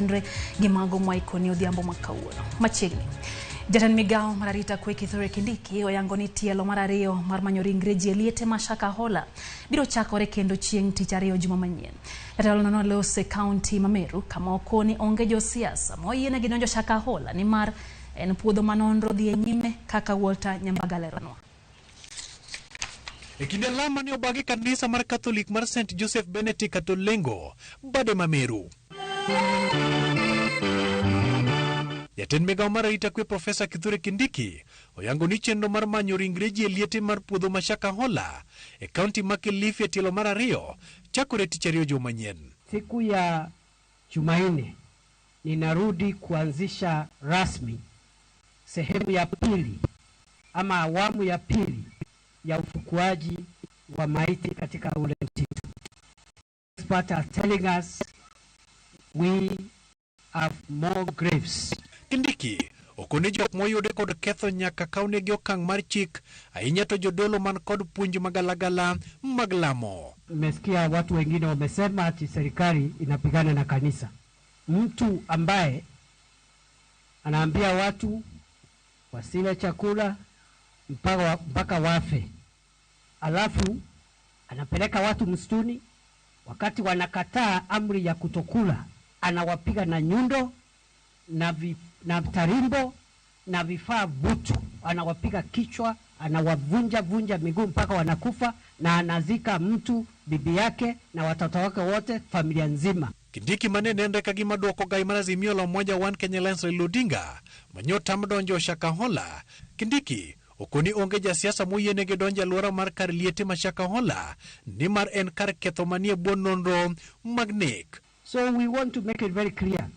tenre gimago mwaikoni odhiambo makawuono. Machiegni Jatend migao mararita kwe Kithure Kindiki oyango ni tielo mar ariyo mar manyo ringre ji e liete ma Shakahola biro chakore kendo chieng' tich ariyo juma manyien. Jatelo no lose kaunti ma Meru kama okoni Onge Jasiasa moyiene gi donjo Shakahola ni mar en puodho manonro dhi e nyime kaka Walter Nyambagaleronwa. E kinde lama ne obagi kanisa mar Catholic mar St. Joseph Benedict Katolengo bade ma Meru. Jatend migao mar arita kwe Profesa Kithure Kindiki oyango ni chenro mar manyo ringre ji e liete mar puodho ma Shakahola e kaunti ma Kilifi e tielo mar ariyo chakore tich ariyo juma manyien. Siku ya Jumanne ninarudi kuanzisha rasmi sehemu ya pili ama awamu ya pili ya ufukuaji wa maiti katika ule msitu. Experts are telling us we have more graves. Kindiki okone jok moyude kod ketho nyaka kaunegi okang' mar chik ahinya to jodolo man kod puonj magalagala mag lamo. Nimesikia watu wengine wamesema ati serikali inapigana na kanisa. Mtu ambaye anaambia watu wasile chakula mpaka wafe, alafu anapeleka watu msituni, wakati wanakataa amri ya kutokula anawapiga na nyundo na tarimbo na vifaa butu, anawapiga kichwa, anawavunja miguu mpaka wanakufa, na anazika mtu, bibi yake na watoto wake wote, familia nzima. Kindiki manene ndeka gima duoko gai mar Azimio la Umoja One Kenya Alliance Raila Odinga manyota donjo Shakahola. Kindiki okoni Onge Jasiasa moyiene gi donjo alwora mar kar liete ma Shakahola ni mar en kar ketho manie bwo nonro mag nek. So we want to make it very clear.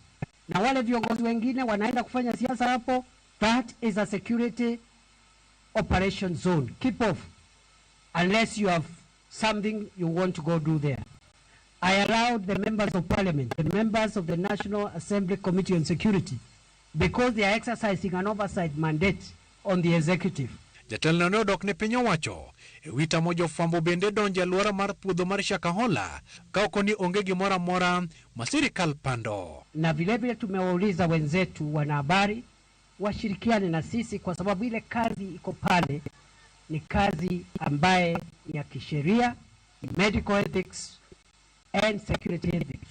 Na wale viongozi wengine wanaenda kufanya siasa hapo, that is a security operation zone. Keep off unless you have something you want to go do there. I allowed the members of parliament, the members of the National Assembly Committee on Security, because they are exercising an oversight mandate on the executive. Jatelo no dok ne piny owacho wita mojo fwambo bende donjo alwora mar puodho mar Shakahola ka okoni onge gimoro amora ma sirikal pando. Na vile tumewauliza wenzetu wanahabari washirikiane na sisi, kwa sababu ile kazi iko pale ni kazi ambaye ni ya kisheria, medical ethics and security ethics.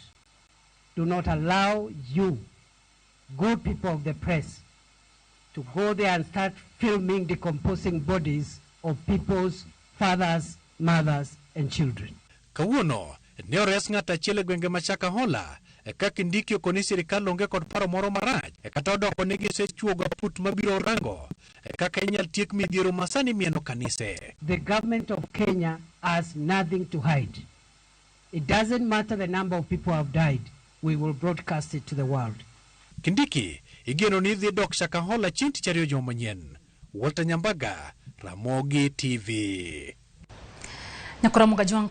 Do not allow you, good people of the press, to go there and start filming decomposing bodies of people's fathers, mothers and children. Kawuono ne ores ng'ata achiel gwenge ma Shakahola ka Kindiki okoni sirikal onge kod paro moro marach kata odoko ne gisechuogo put mabiro rango kaka inyal tiek midhiero masani mieno kanise. The government of Kenya has nothing to hide. It doesn't matter the number of people who have died. We will broadcast it to the world. Kindiki igeno ni dhi dok Shakahola chieng' tich ariyo juma manyien. Walter Nyambaga, Ramogi TV. Nyakora Mugajuang